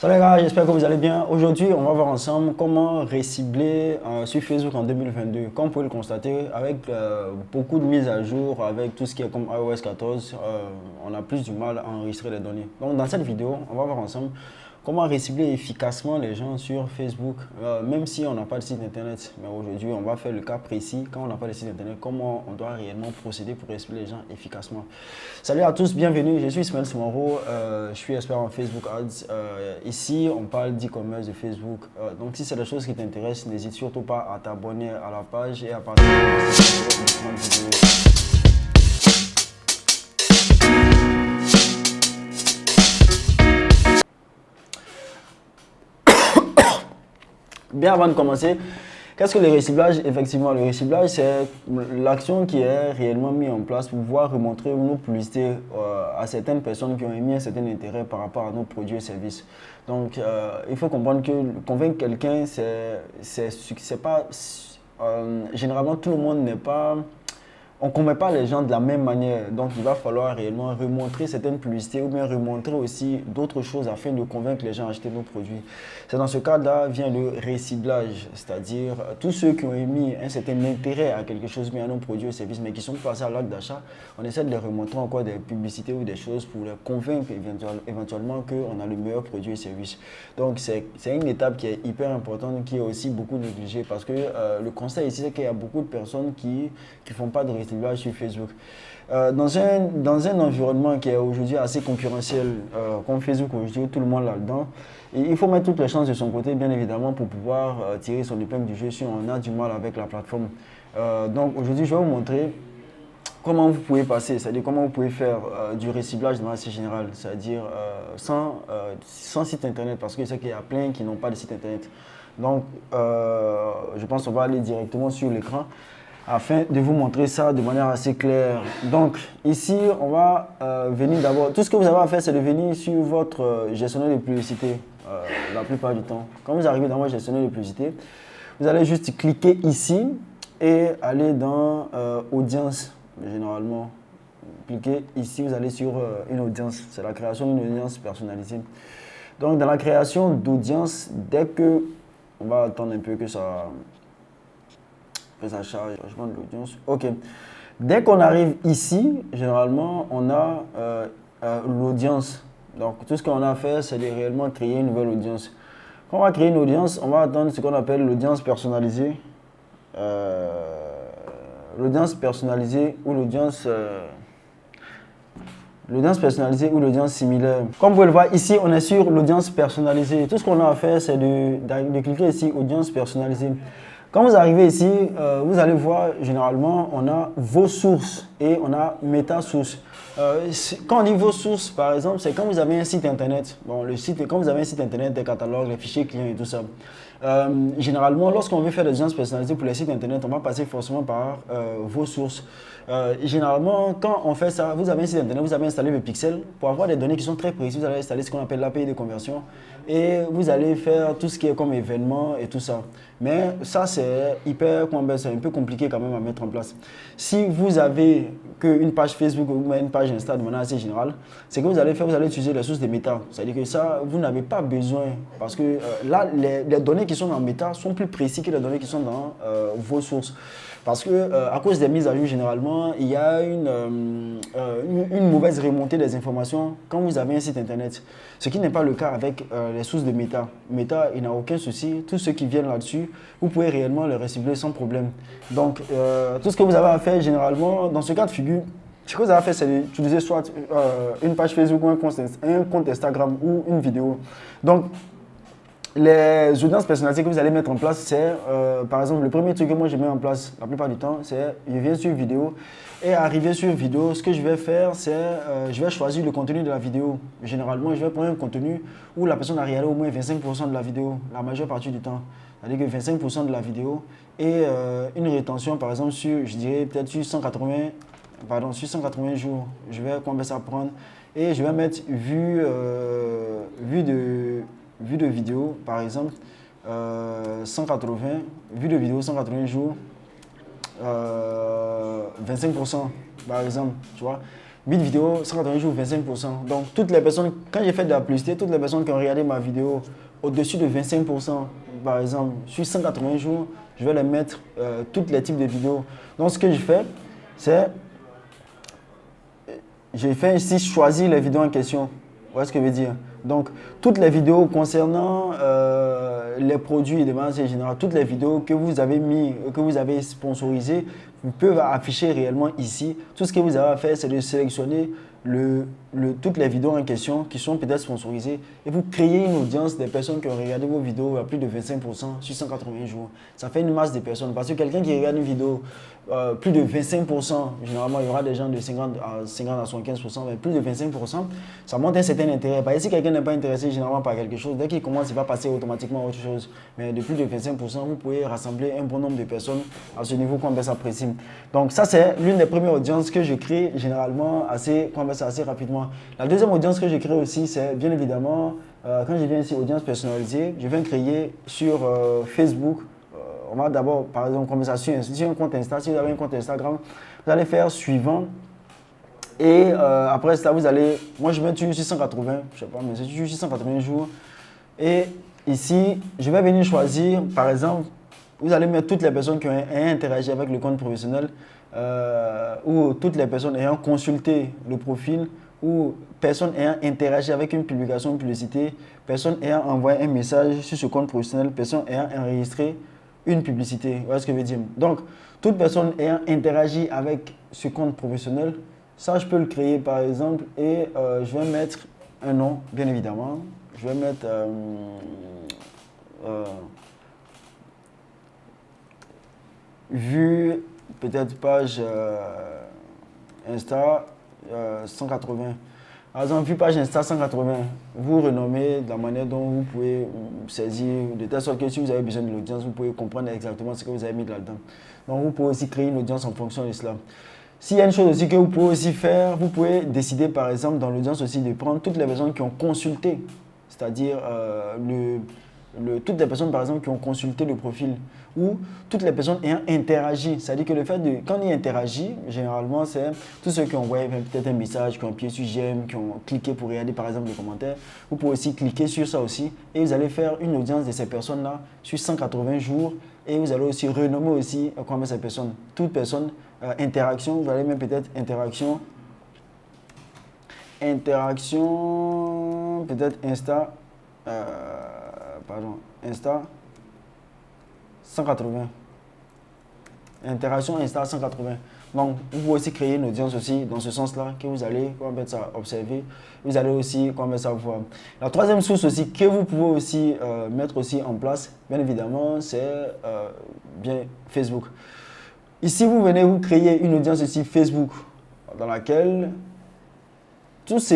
Salut les gars, j'espère que vous allez bien. Aujourd'hui, on va voir ensemble comment récibler sur Facebook en 2022. Comme vous pouvez le constater, avec beaucoup de mises à jour, avec tout ce qui est comme iOS 14, on a plus du mal à enregistrer les données. Donc dans cette vidéo, on va voir ensemble comment récibler efficacement les gens sur Facebook, même si on n'a pas de site internet. Mais aujourd'hui, on va faire le cas précis, quand on n'a pas de site internet, comment on doit réellement procéder pour récibler les gens efficacement. Salut à tous, bienvenue, je suis Ismaël Simoro, je suis expert en Facebook Ads. Ici, on parle d'e-commerce de Facebook. Donc si c'est des choses qui t'intéressent, n'hésite surtout pas à t'abonner à la page et à partager cette vidéo. Bien avant de commencer, qu'est-ce que le reciblage? Effectivement, le reciblage, c'est l'action qui est réellement mise en place pour pouvoir remontrer nos publicités à certaines personnes qui ont émis un certain intérêt par rapport à nos produits et services. Donc, il faut comprendre que convaincre quelqu'un, c'est pas... généralement, tout le monde n'est pas... On ne convainc pas les gens de la même manière. Donc, il va falloir réellement remontrer certaines publicités ou bien remontrer aussi d'autres choses afin de convaincre les gens à acheter nos produits. C'est dans ce cadre-là vient le réciblage, c'est-à-dire tous ceux qui ont émis un certain intérêt à quelque chose, bien à nos produits ou services, mais qui sont passés à l'acte d'achat, on essaie de les remontrer encore des publicités ou des choses pour les convaincre éventuellement qu'on a le meilleur produit et service. Donc, c'est une étape qui est hyper importante, qui est aussi beaucoup négligée parce que le constat ici, c'est qu'il y a beaucoup de personnes qui ne font pas de réciblage sur Facebook. Dans un environnement qui est aujourd'hui assez concurrentiel, comme Facebook aujourd'hui, tout le monde là-dedans, il faut mettre toutes les chances de son côté, bien évidemment, pour pouvoir tirer son épingle du jeu si on a du mal avec la plateforme. Donc aujourd'hui, je vais vous montrer comment vous pouvez passer, c'est-à-dire comment vous pouvez faire du réciblage de manière assez générale, c'est-à-dire sans site internet, parce que je sais qu'il y a plein qui n'ont pas de site internet. Donc, je pense qu'on va aller directement sur l'écran afin de vous montrer ça de manière assez claire. Donc ici, on va venir d'abord, tout ce que vous avez à faire, c'est de venir sur votre gestionnaire de publicité la plupart du temps. Quand vous arrivez dans votre gestionnaire de publicité, vous allez juste cliquer ici et aller dans audience, généralement. Cliquez ici, vous allez sur une audience, c'est la création d'une audience personnalisée. Donc dans la création d'audience, dès que, on va attendre un peu que ça charge, changement de l'audience. Ok. Dès qu'on arrive ici, généralement, on a l'audience. Donc, tout ce qu'on a à faire, c'est de réellement créer une nouvelle audience. Quand on va créer une audience, on va attendre ce qu'on appelle l'audience personnalisée. L'audience personnalisée ou l'audience personnalisée ou l'audience similaire. Comme vous pouvez le voir, ici, on est sur l'audience personnalisée. Tout ce qu'on a à faire, c'est de cliquer ici, audience personnalisée. Quand vous arrivez ici, vous allez voir, généralement, on a vos sources et on a méta-sources. Quand on dit vos sources, par exemple, c'est quand vous avez un site internet. Bon, le site, quand vous avez un site internet, des catalogues, les fichiers clients et tout ça. Généralement, lorsqu'on veut faire des audiences personnalisées pour les sites internet, on va passer forcément par vos sources. Généralement, quand on fait ça, vous avez un site internet, vous avez installé le pixel. Pour avoir des données qui sont très précises, vous allez installer ce qu'on appelle l'API de conversion et vous allez faire tout ce qui est comme événement et tout ça. Mais ça, c'est c'est un peu compliqué quand même à mettre en place. Si vous avez qu'une page Facebook ou une page Insta de manière assez générale, c'est que vous allez faire, vous allez utiliser les sources des méta. C'est-à-dire que ça, vous n'avez pas besoin parce que là, les données qui sont dans méta sont plus précises que les données qui sont dans vos sources. Parce que à cause des mises à jour, généralement, il y a une mauvaise remontée des informations quand vous avez un site internet. Ce qui n'est pas le cas avec les sources de Meta. Meta, il n'y a aucun souci. Tous ceux qui viennent là-dessus, vous pouvez réellement les recibler sans problème. Donc, tout ce que vous avez à faire, généralement, dans ce cas de figure, ce que vous avez à faire, c'est d'utiliser soit une page Facebook ou un compte Instagram ou une vidéo. Donc, les audiences personnalisées que vous allez mettre en place, c'est par exemple le premier truc que moi je mets en place la plupart du temps, c'est je viens sur vidéo et arrivé sur vidéo, ce que je vais faire, c'est je vais choisir le contenu de la vidéo. Généralement, je vais prendre un contenu où la personne a regardé au moins 25% de la vidéo, la majeure partie du temps. C'est-à-dire que 25% de la vidéo et une rétention par exemple sur, je dirais peut-être sur 180 jours. Je vais combien ça prendre et je vais mettre vue de vidéo, par exemple, 180, vue de vidéo 180 jours, 25%, par exemple, tu vois. 8 vidéos, 180 jours, 25%. Donc, toutes les personnes, quand j'ai fait de la publicité, toutes les personnes qui ont regardé ma vidéo au-dessus de 25%, par exemple, sur 180 jours, je vais les mettre tous les types de vidéos. Donc, ce que je fais, c'est, j'ai fait ici choisir les vidéos en question. Vous voyez ce que je veux dire? Donc, toutes les vidéos concernant les produits de manière générale, toutes les vidéos que vous avez mis, que vous avez sponsorisées, vous peuvent afficher réellement ici. Tout ce que vous avez à faire, c'est de sélectionner toutes les vidéos en question qui sont peut-être sponsorisées et vous créez une audience des personnes qui ont regardé vos vidéos à plus de 25% sur 180 jours. Ça fait une masse de personnes parce que quelqu'un qui regarde une vidéo plus de 25%, généralement il y aura des gens de 50 à 75%, mais plus de 25%, ça montre un certain intérêt. Parce que si quelqu'un n'est pas intéressé généralement par quelque chose, dès qu'il commence, il va passer automatiquement à autre chose. Mais de plus de 25%, vous pouvez rassembler un bon nombre de personnes à ce niveau qu'on s'apprécie. Donc ça, c'est l'une des premières audiences que je crée généralement assez rapidement. La deuxième audience que je crée aussi, c'est bien évidemment, quand je viens ici, audience personnalisée, je viens créer sur Facebook. On va d'abord, par exemple, conversation, si un compte Insta, si vous avez un compte Instagram, vous allez faire suivant. Et après ça, vous allez, moi je mets sur 180, je sais pas, mais c'est sur 180 jours. Et ici, je vais venir choisir, par exemple, vous allez mettre toutes les personnes qui ont interagi avec le compte professionnel ou toutes les personnes ayant consulté le profil ou personnes ayant interagi avec une publication, une publicité, personnes ayant envoyé un message sur ce compte professionnel, personnes ayant enregistré une publicité. Vous voyez ce que je veux dire? Donc, toute personne ayant interagi avec ce compte professionnel, ça, je peux le créer par exemple et je vais mettre un nom, bien évidemment. Je vais mettre vue, peut-être page Insta 180. Par exemple, vue page Insta 180, vous renommez de la manière dont vous pouvez saisir, de telle sorte que si vous avez besoin de l'audience, vous pouvez comprendre exactement ce que vous avez mis là-dedans. Donc, vous pouvez aussi créer une audience en fonction de cela. S'il y a une chose aussi que vous pouvez aussi faire, vous pouvez décider par exemple dans l'audience aussi de prendre toutes les personnes qui ont consulté, c'est-à-dire toutes les personnes par exemple qui ont consulté le profil ou toutes les personnes ayant interagi. C'est-à-dire que le fait de, quand il interagit, généralement c'est tous ceux qui ont envoyé peut-être un message, qui ont appuyé sur j'aime, qui ont cliqué pour regarder par exemple les commentaires. Vous pouvez aussi cliquer sur ça aussi et vous allez faire une audience de ces personnes-là sur 180 jours et vous allez aussi renommer aussi combien ces personnes. Toute personne interaction, vous allez même peut-être interaction, peut-être Insta, Insta 180. Interaction Insta 180. Donc, vous pouvez aussi créer une audience aussi dans ce sens-là que vous allez observer. Vous allez aussi ça voir. La troisième source aussi que vous pouvez aussi mettre aussi en place, bien évidemment, c'est bien Facebook. Ici, vous venez vous créer une audience ici Facebook dans laquelle toutes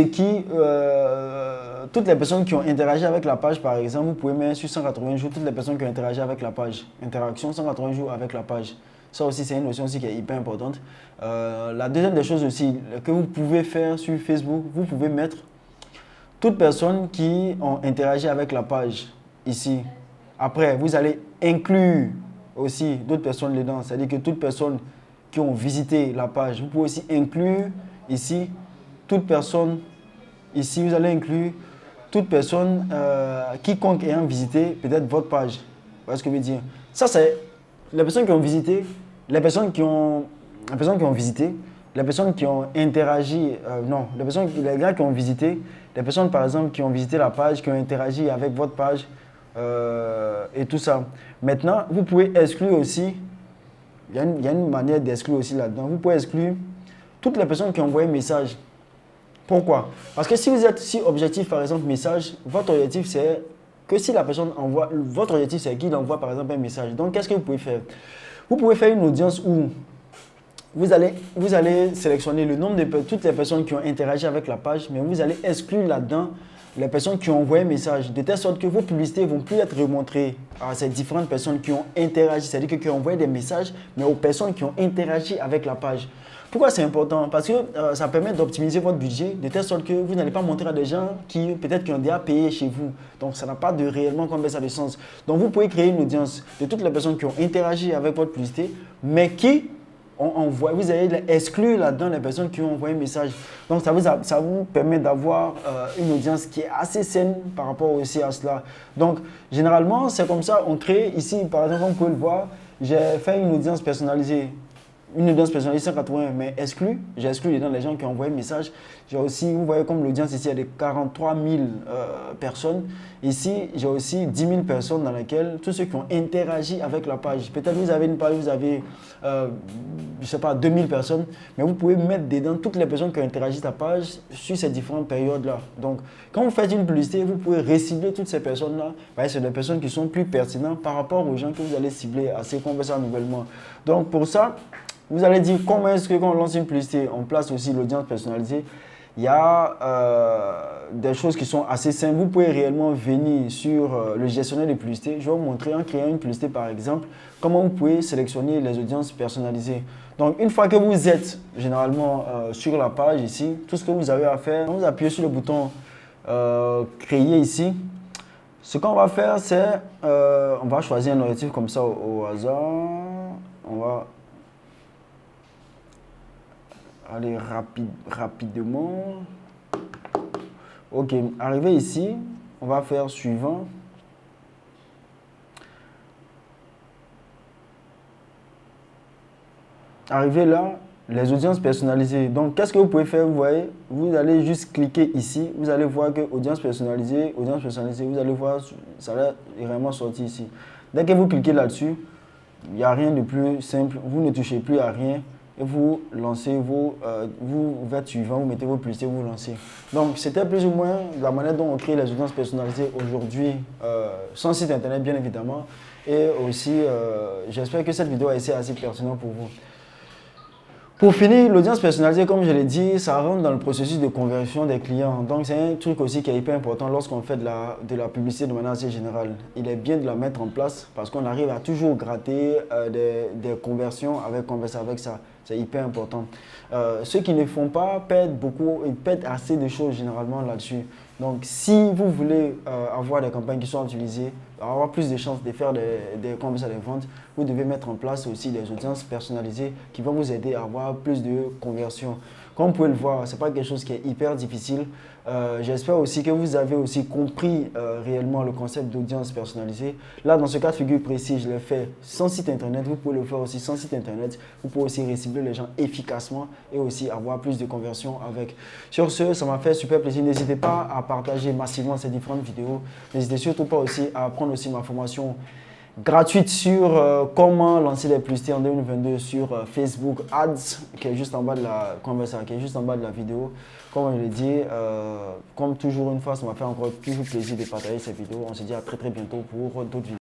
les personnes qui ont interagi avec la page, par exemple, vous pouvez mettre sur 180 jours toutes les personnes qui ont interagi avec la page. Interaction 180 jours avec la page. Ça aussi, c'est une notion aussi qui est hyper importante. La deuxième des choses aussi que vous pouvez faire sur Facebook, vous pouvez mettre toutes personnes qui ont interagi avec la page ici. Après, vous allez inclure aussi d'autres personnes dedans. C'est-à-dire que toutes personnes qui ont visité la page, vous pouvez aussi inclure ici toute personne. Ici, vous allez inclure toute personne quiconque ayant visité peut-être votre page. Vous voyez ce que je veux dire? Ça, c'est les personnes qui ont visité, les personnes qui ont visité, les personnes qui ont interagi, les gars qui ont visité, les personnes par exemple qui ont visité la page, qui ont interagi avec votre page et tout ça. Maintenant, vous pouvez exclure aussi, il y a une manière d'exclure aussi là-dedans, vous pouvez exclure toutes les personnes qui ont envoyé un message. Pourquoi? Parce que si vous êtes si objectif, par exemple, message, votre objectif c'est que si la personne envoie, votre objectif c'est qu'il envoie par exemple un message. Donc, qu'est-ce que vous pouvez faire? Vous pouvez faire une audience où vous allez sélectionner le nombre de toutes les personnes qui ont interagi avec la page, mais vous allez exclure là-dedans les personnes qui ont envoyé un message, de telle sorte que vos publicités ne vont plus être remontrées à ces différentes personnes qui ont interagi, c'est-à-dire qui ont envoyé des messages, mais aux personnes qui ont interagi avec la page. Pourquoi c'est important? Parce que ça permet d'optimiser votre budget de telle sorte que vous n'allez pas montrer à des gens qui peut-être qui ont déjà payé chez vous. Donc ça n'a pas de réellement combien ça de sens. Donc vous pouvez créer une audience de toutes les personnes qui ont interagi avec votre publicité, mais qui ont envoyé, vous allez exclure là-dedans les personnes qui ont envoyé un message. Donc ça vous permet d'avoir une audience qui est assez saine par rapport aussi à cela. Donc généralement, c'est comme ça, on crée ici, par exemple, comme vous pouvez le voir, j'ai fait une audience personnalisée. Une audience personnalisée 180, mais exclu. J'ai exclu dedans les gens qui ont envoyé un message. J'ai aussi, vous voyez comme l'audience ici, il y a des 43 000 personnes. Ici, j'ai aussi 10 000 personnes dans lesquelles, tous ceux qui ont interagi avec la page. Peut-être vous avez une page, vous avez, je ne sais pas, 2000 personnes, mais vous pouvez mettre dedans toutes les personnes qui ont interagi à la page sur ces différentes périodes-là. Donc, quand vous faites une publicité, vous pouvez recibler toutes ces personnes-là. C'est des personnes qui sont plus pertinentes par rapport aux gens que vous allez cibler à ces conversations nouvellement. Donc, pour ça, vous allez dire comment est-ce que quand on lance une publicité, on place aussi l'audience personnalisée. Il y a des choses qui sont assez simples. Vous pouvez réellement venir sur le gestionnaire de publicité. Je vais vous montrer en créant une publicité par exemple, comment vous pouvez sélectionner les audiences personnalisées. Donc une fois que vous êtes généralement sur la page ici, tout ce que vous avez à faire, vous appuyez sur le bouton créer ici. Ce qu'on va faire, c'est on va choisir un objectif comme ça au hasard. On va aller rapidement. Ok, arrivé ici, on va faire suivant. Arrivé là, les audiences personnalisées. Donc, qu'est-ce que vous pouvez faire? Vous voyez, vous allez juste cliquer ici. Vous allez voir que audience personnalisée, vous allez voir, ça va vraiment sortir ici. Dès que vous cliquez là-dessus, il n'y a rien de plus simple. Vous ne touchez plus à rien. Et vous lancez vous faites suivant, vous mettez vos publicités, vous lancez. Donc, c'était plus ou moins la manière dont on crée les audiences personnalisées aujourd'hui, sans site internet bien évidemment. Et aussi, j'espère que cette vidéo a été assez pertinente pour vous. Pour finir, l'audience personnalisée, comme je l'ai dit, ça rentre dans le processus de conversion des clients. Donc, c'est un truc aussi qui est hyper important lorsqu'on fait de la publicité de manière assez générale. Il est bien de la mettre en place parce qu'on arrive à toujours gratter des conversions avec ça. C'est hyper important. Ceux qui ne font pas perdent beaucoup, ils perdent assez de choses généralement là-dessus. Donc, si vous voulez avoir des campagnes qui sont utilisées, avoir plus de chances de faire des conversions, des ventes, vous devez mettre en place aussi des audiences personnalisées qui vont vous aider à avoir plus de conversions. Comme vous pouvez le voir, ce n'est pas quelque chose qui est hyper difficile. J'espère aussi que vous avez aussi compris réellement le concept d'audience personnalisée. Là, dans ce cas de figure précis, je l'ai fait sans site internet. Vous pouvez le faire aussi sans site internet. Vous pouvez aussi recibler les gens efficacement et aussi avoir plus de conversions avec. Sur ce, ça m'a fait super plaisir. N'hésitez pas à partager massivement ces différentes vidéos. N'hésitez surtout pas aussi à prendre aussi ma formation gratuite sur comment lancer des publicités en 2022 sur Facebook Ads, qui est juste en bas de la conversation, qui est juste en bas de la vidéo. Comme je l'ai dit, comme toujours une fois, ça m'a fait encore toujours plaisir de partager ces vidéos. On se dit à très bientôt pour d'autres vidéos.